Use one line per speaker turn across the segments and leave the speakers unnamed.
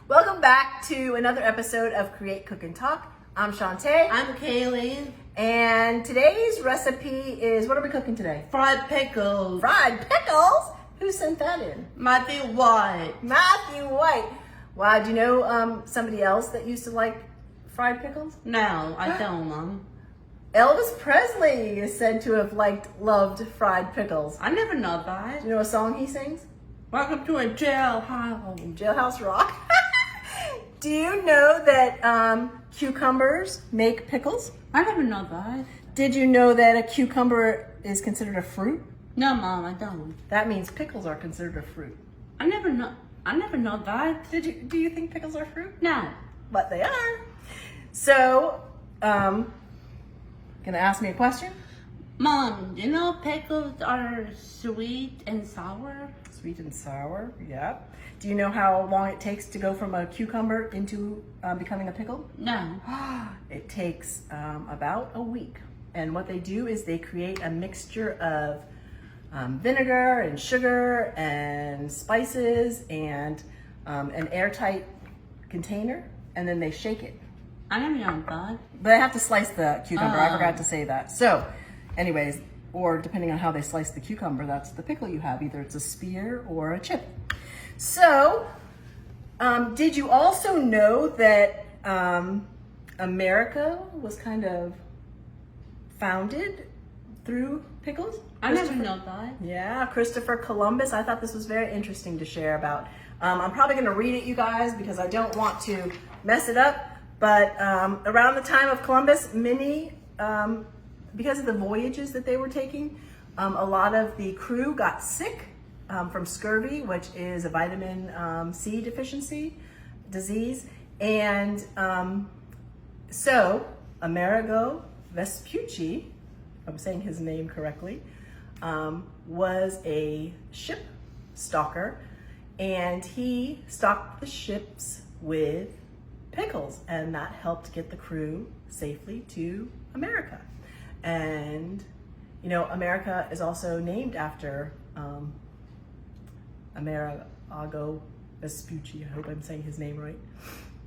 Welcome back to another episode of Create, Cook, and Talk. I'm Shantae.
I'm Kaylee.
And today's recipe is, what are we cooking today?
Fried pickles.
Fried pickles? Who sent that in?
Matthew White.
Matthew White. Wow, do you know somebody else that used to like fried pickles?
No, I don't, Mom.
Elvis Presley is said to have loved fried pickles.
I never know that.
Do you know a song he sings?
Welcome to a jailhouse.
Jailhouse Rock. Do you know that cucumbers make pickles?
I never know that.
Did you know that a cucumber is considered a fruit?
No, Mom, I don't.
That means pickles are considered a fruit.
I never know that.
Do you think pickles are fruit?
No.
But they are. So, gonna ask me a question?
Mom, you know pickles are sweet and sour?
Sweet and sour, yeah. Do you know how long it takes to go from a cucumber into becoming a pickle?
No.
It takes about a week. And what they do is they create a mixture of vinegar and sugar and spices and an airtight container, and then they shake it.
I never know that.
But I have to slice the cucumber. I forgot to say that. So, anyways, or depending on how they slice the cucumber, that's the pickle you have. Either it's a spear or a chip. So, did you also know that America was kind of founded through pickles?
I never know that.
Yeah, Christopher Columbus. I thought this was very interesting to share about. I'm probably going to read it, you guys, because I don't want to mess it up. But around the time of Columbus, many, because of the voyages that they were taking, a lot of the crew got sick from scurvy, which is a vitamin C deficiency disease. And so Amerigo Vespucci, if I'm saying his name correctly, was a ship stalker, and he stocked the ships with pickles, and that helped get the crew safely to America. And you know, America is also named after Amerigo Vespucci. I hope I'm saying his name right.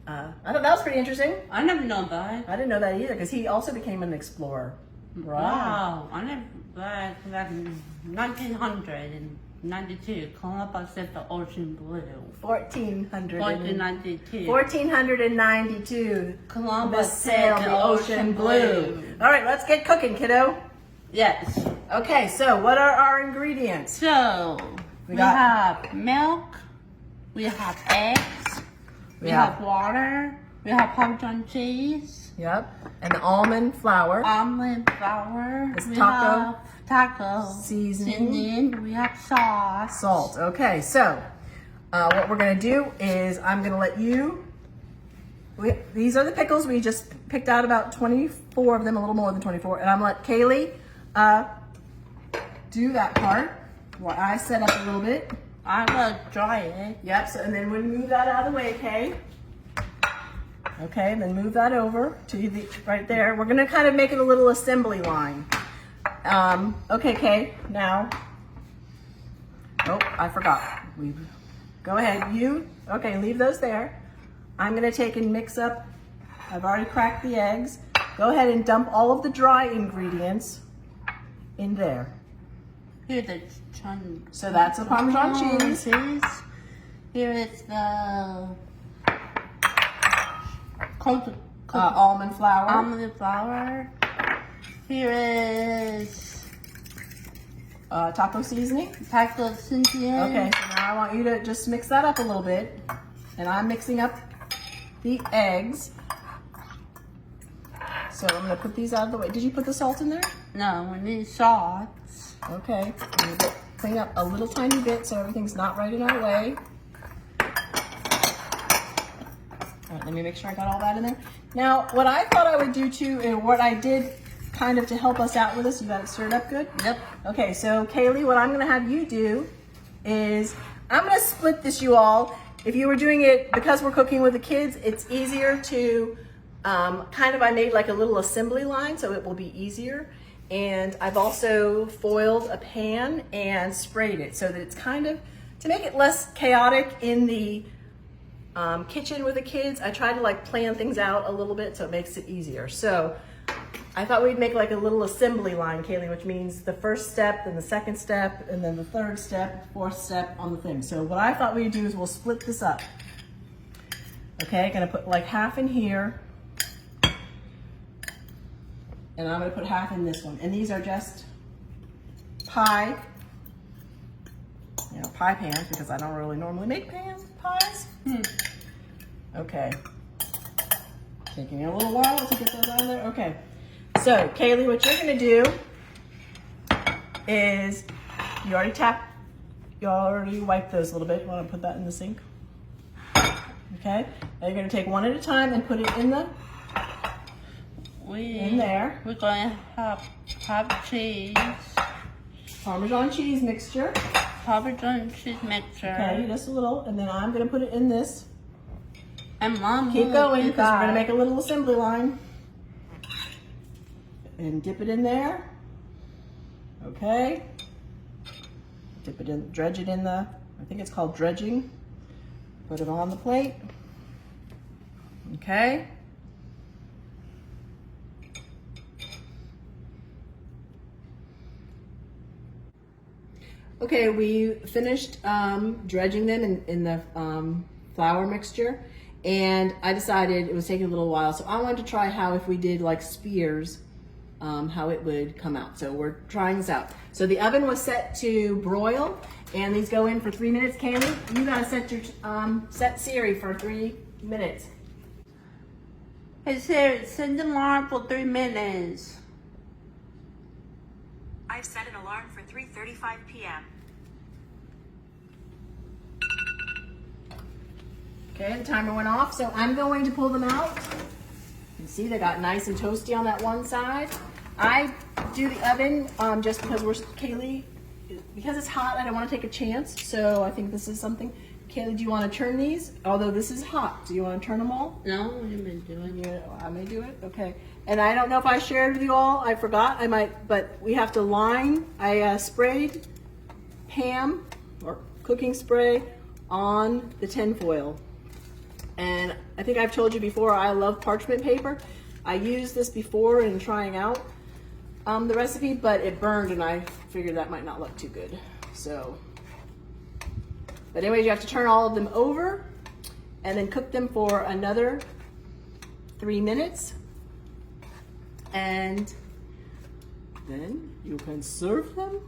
I thought that was pretty interesting.
I never know that.
I didn't know that either, because he also became an explorer.
Wow, I never that. 1992, Columbus set the ocean blue.
1492.
Columbus
sailed the ocean blue. All right, let's get cooking, kiddo.
Yes.
Okay, so what are our ingredients?
So we have milk, we have eggs, we have water, we have Parmesan cheese.
Yep, and almond flour.
Almond flour.
It's
we
taco.
have taco
Seasoning.
We have sauce.
Salt. Okay, so what we're gonna do is I'm gonna let you. These are the pickles. We just picked out about 24 of them, a little more than 24, and I'm gonna let Kaylee do that part while I set up a little bit.
I will dry it.
Yep. So and then we move that out of the way, Kay. Okay, then move that over to the right there. We're gonna kind of make it a little assembly line. Okay, Kay, now. Oh, I forgot. Go ahead, okay, leave those there. I'm gonna take and mix up, I've already cracked the eggs. Go ahead and dump all of the dry ingredients in there.
Here's the chun.
So that's the Parmesan cheese.
Here is the
almond flour.
Almond flour. Here is
taco seasoning.
taco seasoning.
Okay, so now I want you to just mix that up a little bit. And I'm mixing up the eggs. So I'm gonna put these out of the way. Did you put the salt in there?
No, we need sauce.
Okay, I'm gonna clean up a little tiny bit so everything's not right in our way. All right, let me make sure I got all that in there. Now, what I thought I would do too, and what I did kind of to help us out with this, you got it stirred up good?
Yep.
Okay, so Kaylee, what I'm gonna have you do is, I'm gonna split this, you all. If you were doing it, because we're cooking with the kids, it's easier to, I made like a little assembly line so it will be easier. And I've also foiled a pan and sprayed it so that it's kind of, to make it less chaotic in the kitchen with the kids, I try to like plan things out a little bit so it makes it easier. So I thought we'd make like a little assembly line, Kaylee, which means the first step, then the second step, and then the third step, fourth step on the thing. So what I thought we'd do is we'll split this up. Okay, gonna put like half in here, and I'm gonna put half in this one. And these are just pie, pie pans, because I don't really normally make pies. Okay, taking a little while to get those out of there. Okay, so Kaylee, what you're gonna do is, you already wiped those a little bit. You wanna put that in the sink? Okay, now you're gonna take one at a time and put it in there.
We're going to have cheese.
Parmesan cheese mixture.
Parmesan cheese mixture.
Okay, just a little, and then I'm gonna put it in this.
And Mom,
keep going, because we're gonna make a little assembly line. And dip it in there. Okay. Dip it in, dredge it in the, I think it's called dredging. Put it on the plate. Okay. Okay, we finished dredging them in the flour mixture, and I decided it was taking a little while, so I wanted to try how if we did like spears, how it would come out. So we're trying this out. So the oven was set to broil, and these go in for 3 minutes. Kaylee, you gotta set your set Siri for 3 minutes.
Hey Siri, set the alarm for 3 minutes.
I've set an alarm for 3:35 p.m.
Okay, the timer went off, so I'm going to pull them out. You can see they got nice and toasty on that one side. I do the oven just because Kaylee, because it's hot, I don't want to take a chance, so I think this is something. Kaylee, do you want to turn these? Although this is hot, do you want to turn them all?
No, you may do it.
Yeah, I may do it, okay. And I don't know if I shared with you all, I forgot, I might, but we have to line, I sprayed Pam, or cooking spray, on the tin foil. And I think I've told you before, I love parchment paper. I used this before in trying out the recipe, but it burned and I figured that might not look too good. So, but anyways, you have to turn all of them over and then cook them for another 3 minutes. And then you can serve them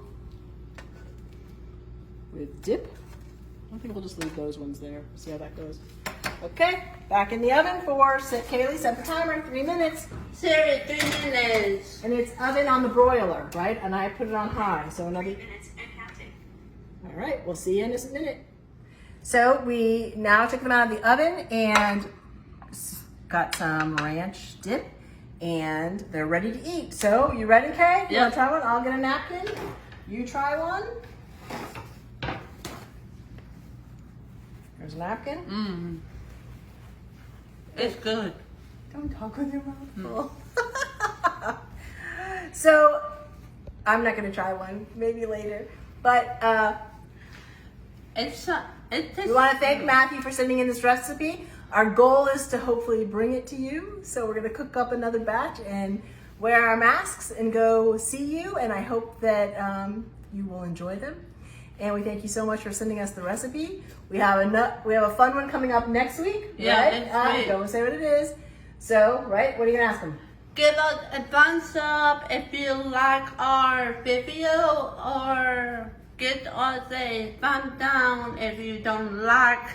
with dip. I think we'll just leave those ones there. See how that goes. Okay, back in the oven for, Kaylee, set the timer, 3 minutes.
Siri, 3 minutes.
And it's oven on the broiler, right? And I put it on high, so another.
3 minutes and counting.
All right, we'll see you in a minute. So we now took them out of the oven and got some ranch dip, and they're ready to eat. So you ready, Kay? You wanna try one? I'll get a napkin. You try one. There's a napkin.
It's good.
Don't talk with your mouth full. So, I'm not gonna try one. Maybe later. But we want to thank Matthew for sending in this recipe. Our goal is to hopefully bring it to you. So we're gonna cook up another batch and wear our masks and go see you. And I hope that you will enjoy them. And we thank you so much for sending us the recipe. We have a fun one coming up next week.
Yeah,
right? Don't say what it is. So, right, what are you gonna ask them?
Give us a thumbs up if you like our video, or give us a thumbs down if you don't like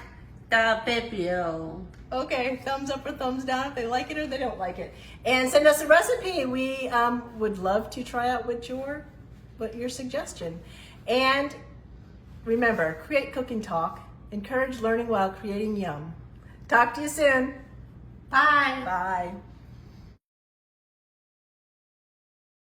the video.
Okay, thumbs up or thumbs down if they like it or they don't like it. And send us a recipe. We would love to try out what your suggestion. And remember, create cooking talk. Encourage learning while creating yum. Talk to you soon.
Bye.
Bye.